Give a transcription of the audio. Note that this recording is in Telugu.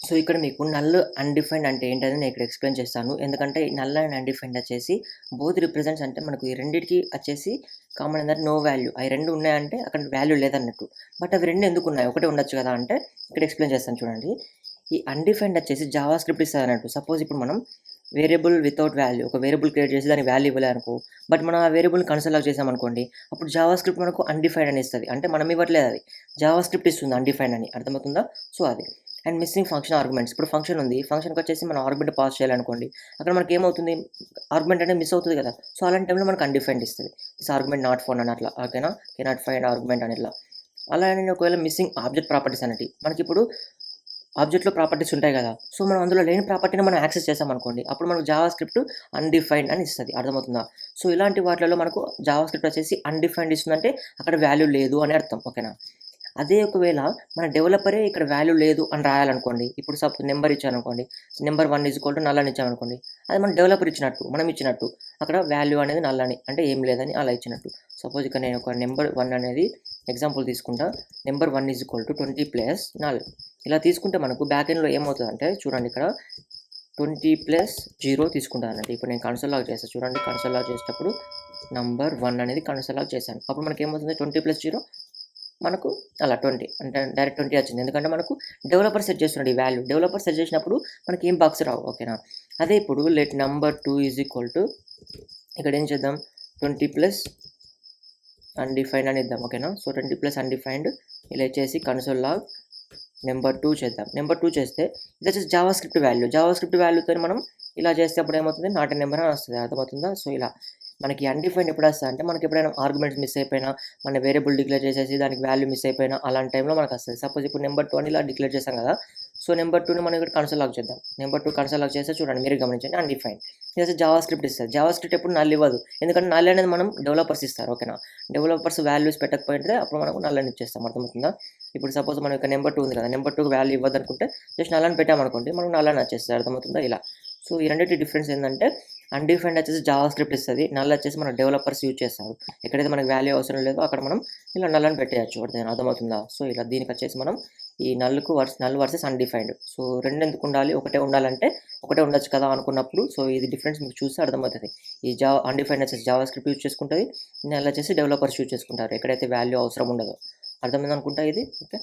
సో, ఇక్కడ మీకు నల్, అన్‌డిఫైన్డ్ అంటే ఏంటని నేను ఇక్కడ ఎక్స్‌ప్లెయిన్ చేస్తాను. ఎందుకంటే నల్ అండ్ అన్‌డిఫైన్డ్ వచ్చేసి బోత్ రిప్రజెంట్స్ అంటే మనకు ఈ రెండిటికి వచ్చేసి కామన్ ఏందంటే నో వాల్యూ. అయి 2 ఉన్నాయంటే అక్కడ వాల్యూ లేదన్నట్టు. బట్ అవి 2 ఎందుకున్నాయి? ఒకటే ఉండొచ్చు కదా! అంటే ఇక్కడ ఎక్స్‌ప్లెయిన్ చేస్తాను చూడండి. ఈ అన్‌డిఫైన్డ్ వచ్చేసి జావాస్క్రిప్ట్ ఇస్తదన్నట్టు. సపోజ్ ఇప్పుడు మనం వేరియబుల్ వితౌట్ వాల్యూ ఒక వేరియబుల్ క్రియేట్ చేసి దానికి వాల్యూ ఇవ్వలేదనుకో, బట్ మనం ఆ వేరియబుల్‌ని కన్సోల్ లాగ్ చేసామనుకోండి, అప్పుడు జావాస్క్రిప్ట్ మనకు అన్‌డిఫైన్డ్ అని ఇస్తది. అంటే మనం ఇవ్వట్లేదు అది. జావాస్క్రిప్ట్ ఇస్తుంది అన్‌డిఫైన్డ్ అని. అర్థమవుతుందా? సో, అది. And missing function arguments. ఇప్పుడు ఫంక్షన్ ఉంది. ఫంక్షన్‌కొచ్చేసి మనం ఆర్గ్యుమెంట్ పాస్ చేయాలనుకోండి. అక్కడ మనకేమవుతుంది? ఆర్గ్యుమెంట్ అనేది మిస్ అవుతది కదా! సో, అలాంటి టైంలో మనకు అన్‌డిఫైన్డ్ ఇస్తది. దిస్ ఆర్గ్యుమెంట్ నాట్ ఫౌండ్ అని అట్లా. ఓకేనా? కెనాట్ ఫైండ్ ఆర్గ్యుమెంట్ అని ఇట్లా. అలానే ఒకవేళ మిస్సింగ్ ఆబ్జెక్ట్ ప్రాపర్టీస్ అనేటివి. మనకిప్పుడు ఆబ్జెక్ట్‌లో ప్రాపర్టీస్ ఉంటాయి కదా! సో, మనం అందులో లేని ప్రాపర్టీని మనం యాక్సెస్ చేసామనుకోండి. అప్పుడు మనకు జావాస్క్రిప్ట్ అన్‌డిఫైన్డ్ అని ఇస్తది. అర్థమవుతుందా? సో, ఇలాంటి వాటిలలో మనకు జావాస్క్రిప్ట్ వచ్చేసి అన్‌డిఫైన్డ్ ఇస్తుందంటే అక్కడ వాల్యూ లేదు అని అర్థం. ఓకేనా? అదే ఒకవేళ మన డెవలపరే ఇక్కడ వాల్యూ లేదు అని రాయాలనుకోండి. ఇప్పుడు సపోజ్ నంబర్ ఇచ్చాననుకోండి. నంబర్ 1 నల్ అని ఇచ్చామనుకోండి. అది మన డెవలపర్ ఇచ్చినట్టు, మనం ఇచ్చినట్టు. అక్కడ వాల్యూ అనేది నల్ అని. అంటే ఏం లేదని అలా ఇచ్చినట్టు. సపోజ్ ఇక్కడ నేను ఒక నంబర్ 1 అనేది ఎగ్జాంపుల్ తీసుకుంటా. Number 1 20 plus null. ఇలా తీసుకుంటే మనకు బ్యాక్ ఎండ్‌లో ఏమవుతదంటే చూడండి ఇక్కడ 20 ప్లస్ 0 తీసుకుంటానన్నట్టు. ఇప్పుడు నేను కన్సోల్ లాగ్ చేస్తా చూడండి. కన్సోల్ లాగ్ చేసేటప్పుడు నంబర్ 1 అనేది కన్సోల్ లాగ్ చేశాను. అప్పుడు మనకేమవుతుంది 20 ప్లస్ 0 మనకు అలా 20 అంటే డైరెక్ట్ 20 వచ్చింది. ఎందుకంటే మనకు డెవలపర్ సెట్ చేస్తున్నాడు ఈ వాల్యూ. డెవలపర్ సెట్ చేసినప్పుడు మనకేం బగ్స్ రావు. ఓకేనా? అదే ఇప్పుడు లెట్ నంబర్ 2 ఇక్కడ ఏం చేద్దాం 20 ప్లస్ అన్‌డిఫైన్డ్ అని ఇద్దాం. ఓకేనా? సో, 20 ప్లస్ అన్‌డిఫైన్డ్ ఇలా ఇచ్చేసి కన్సోల్ లాగ్ నంబర్ 2 చేద్దాం. నంబర్ 2 చేస్తే ఇది వచ్చేసి జావాస్క్రిప్ట్ వాల్యూ. జావాస్క్రిప్ట్ వాల్యూతోని మనం ఇలా చేస్తే అప్పుడు ఏమవుతుంది నాట్ ఎ నెంబర్ అని వస్తది. అర్థమవుతుందా? సో, ఇలా మనకి అన్‌డిఫైన్డ్ ఎప్పుడు వస్తదంటే మనకి ఎప్పుడైనా ఆర్గ్యుమెంట్స్ మిస్ అయిపోయినా, మన వేరియబుల్ డిక్లేర్ చేసేసి దానికి వాల్యూ మిస్ అయిపోయినా అలాంటి టైంలో మనకొస్తది. సపోజ్ ఇప్పుడు నంబర్ 2 అని ఇలా డిక్లేర్ చేసాం కదా! సో, నంబర్ 2ని మనం ఇక్కడ కన్సోల్ లాగ్ చేద్దాం. నంబర్ 2 కన్సోల్ లాగ్ చేస్తే చూడండి మీరే గమనించండి అన్‌డిఫైన్డ్. ఇది వచ్చేసి జావాస్క్రిప్ట్ ఇస్తది. జావాస్క్రిప్ట్ ఎప్పుడు నల్ ఇవ్వదు. ఎందుకంటే నల్ అనేది మనం డెవలపర్స్ ఇస్తారు. ఓకేనా? డెవలపర్స్ వాల్యూస్ పెట్టకపోతే అప్పుడు మనకు నల్ అని ఇచ్చేస్తాం. అర్థమవుతుందా? ఇప్పుడు సపోజ్ మనం ఇక్కడ నంబర్ 2 ఉంది కదా! నంబర్ 2కి వాల్యూ ఇవ్వదనుకుంటే జస్ట్ నల్ అని పెట్టామనుకోండి మనకు నల్ అని వచ్చేస్తది. అర్థమవుతుందా? ఇలా. సో, ఈ రెండిటి డిఫరెన్స్ ఏందంటే అన్‌డిఫైన్డ్ వచ్చేసి జావాస్క్రిప్ట్ ఇస్తది. నల్ వచ్చేసి మన డెవలపర్స్ యూజ్ చేస్తారు. ఎక్కడైతే మనకు వాల్యూ అవసరం లేదో అక్కడ మనం ఇలా నల్ అని పెట్టేయొచ్చు. అర్థమవుతుందా? సో, ఇలా దీనికొచ్చేసి మనం ఈ నల్ వర్సెస్ అన్‌డిఫైన్డ్. సో, 2 ఎందుకు ఉండాలి? ఒకటే ఉండాలంటే ఒకటే ఉండొచ్చు కదా అనుకున్నప్పుడు సో, ఇది డిఫరెన్స్ మీకు చూస్తే అర్థమవుతది. ఈ అన్‌డిఫైన్డ్ వచ్చేసి జావాస్క్రిప్ట్ యూజ్ చేసుకుంటది. నల్ వచ్చేసి డెవలపర్స్ యూజ్ చేసుకుంటారు. ఎక్కడైతే వాల్యూ అవసరం ఉండదో. అర్థమైందనుకుంటా ఇది. ఓకే.